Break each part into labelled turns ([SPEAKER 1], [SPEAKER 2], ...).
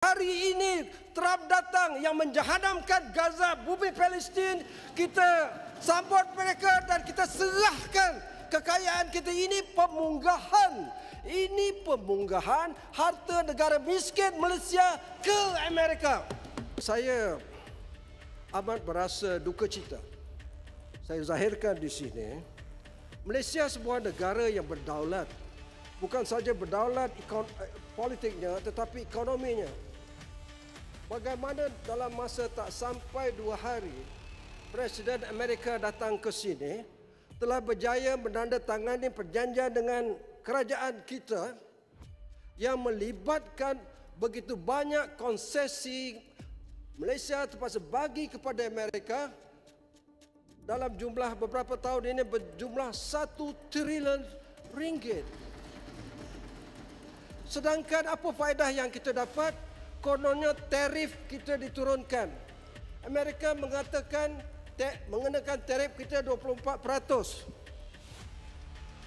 [SPEAKER 1] Hari ini Trump datang yang menjahannamkan Gaza, bumi Palestin, kita sambut mereka dan kita serahkan kekayaan kita. Ini pemunggahan. Ini pemunggahan harta negara miskin Malaysia ke Amerika. Saya amat berasa duka cita. Saya zahirkan di sini, Malaysia sebuah negara yang berdaulat. Bukan saja berdaulat politiknya tetapi ekonominya. Bagaimana dalam masa tak sampai 2 hari, Presiden Amerika datang ke sini, telah berjaya menandatangani perjanjian dengan kerajaan kita yang melibatkan begitu banyak konsesi. Malaysia terpaksa bagi kepada Amerika dalam jumlah beberapa tahun ini berjumlah 1 trilion ringgit. Sedangkan apa faedah yang kita dapat? Kononnya tarif kita diturunkan. Amerika mengatakan mengenakan tarif kita 24%.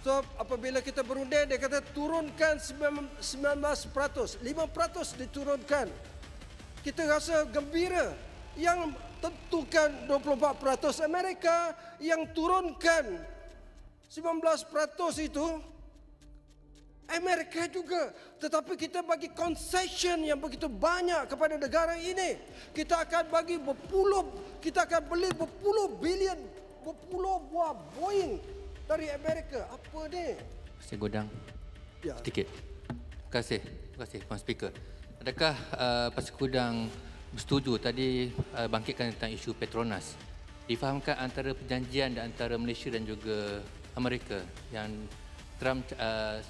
[SPEAKER 1] So apabila kita berunding, dia kata turunkan 19%, 5% diturunkan. Kita rasa gembira. Yang tentukan 24%, Amerika yang turunkan 19% itu Amerika juga. Tetapi kita bagi concession yang begitu banyak kepada negara ini. Kita akan bagi kita akan beli berpuluh buah Boeing dari Amerika. Apa ni?
[SPEAKER 2] Saya Godang.
[SPEAKER 1] Ya.
[SPEAKER 2] Sedikit. Terima kasih Puan Speaker. Adakah Pasal Godang bersetuju tadi bangkitkan tentang isu Petronas? Difahamkan antara perjanjian antara Malaysia dan juga Amerika yang Trump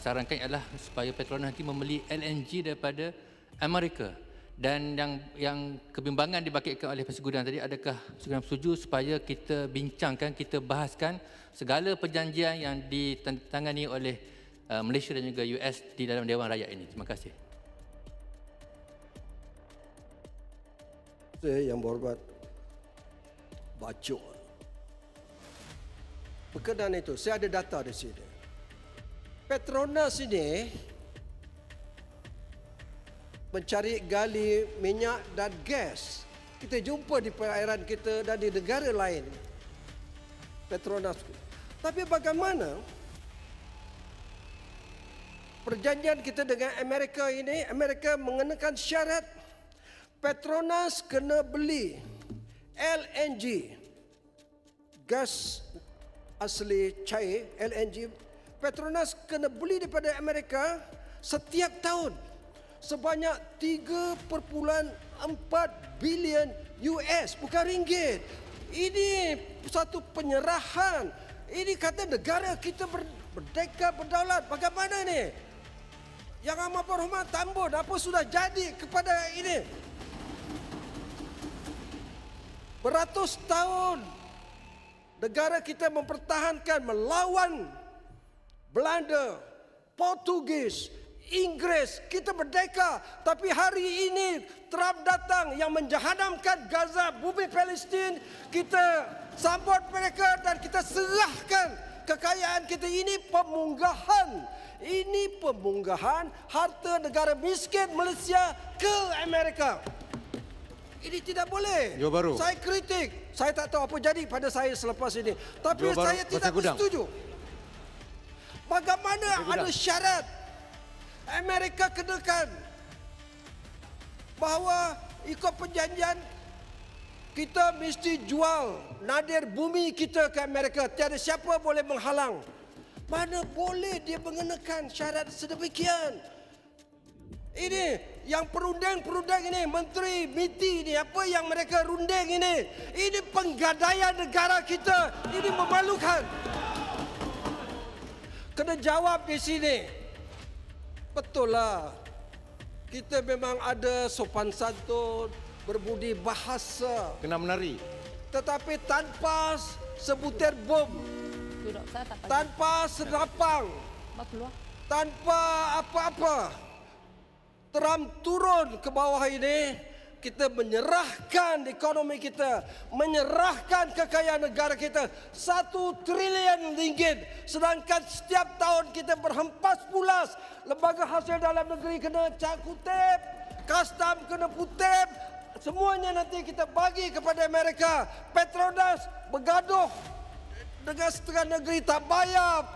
[SPEAKER 2] sarankan adalah supaya Petronas nanti membeli LNG daripada Amerika. Dan yang kebimbangan dibangkitkan oleh Pasal Godang tadi, adakah Pasal Godang setuju supaya kita bincangkan, kita bahaskan segala perjanjian yang ditandatangani oleh Malaysia dan juga US di dalam Dewan Rakyat ini? Terima kasih.
[SPEAKER 1] Saya yang berhormat bacok. Berkenaan itu, saya ada data di sini. Petronas ini mencari gali minyak dan gas. Kita jumpa di perairan kita dan di negara lain. Petronas. Tapi bagaimana perjanjian kita dengan Amerika ini? Amerika mengenakan syarat Petronas kena beli LNG, gas asli cair, LNG. Petronas kena beli daripada Amerika setiap tahun sebanyak 3.4 bilion US, bukan ringgit. Ini satu penyerahan. Ini kata negara kita merdeka, berdaulat. Bagaimana ni? Yang amat berhormat Tambun, apa sudah jadi kepada ini? Beratus tahun negara kita mempertahankan melawan Belanda, Portugis, Inggeris. Kita merdeka. Tapi hari ini Trump datang yang menjahannamkan Gaza, bumi Palestin. Kita sambut mereka dan kita serahkan kekayaan kita. Ini pemunggahan. Ini pemunggahan harta negara miskin Malaysia ke Amerika. Ini tidak boleh. Saya kritik. Saya tak tahu apa jadi pada saya selepas ini. Tapi saya tidak bersetuju. Bagaimana ada syarat Amerika kenakan bahawa ikut perjanjian kita mesti jual nadir bumi kita ke Amerika. Tiada siapa boleh menghalang. Mana boleh dia mengenakan syarat sedemikian? Ini yang perunding ini, Menteri MITI ini, apa yang mereka runding ini? Ini penggadaian negara kita. Ini memalukan. Kena jawab di sini. Betul lah. Kita memang ada sopan santun, berbudi bahasa.
[SPEAKER 3] Kena menari.
[SPEAKER 1] Tetapi tanpa sebutir bom. Tanpa senapang. Tanpa apa-apa. Trump turun ke bawah ini, kita menyerahkan ekonomi kita, menyerahkan kekayaan negara kita 1 trilion ringgit. Sedangkan setiap tahun kita berhempas pulas. Lembaga hasil dalam negeri kena cap kutip. custom kena putem, semuanya nanti kita bagi kepada Amerika. Petronas bergaduh dengan setengah negeri, tak bayar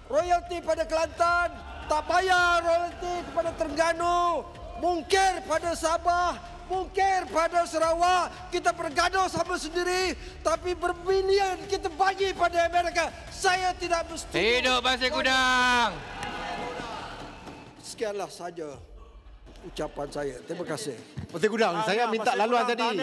[SPEAKER 1] royalti pada Kelantan, tak bayar royalti kepada Terengganu, mungkir pada Sabah, mungkir pada Sarawak. Kita bergaduh sama sendiri, tapi berbilion kita bagi pada Amerika. Saya tidak bersetuju.
[SPEAKER 2] Hidup Pasir Gudang.
[SPEAKER 1] Sekianlah saja ucapan saya. Terima kasih.
[SPEAKER 3] Pasir Gudang, saya minta laluan tadi.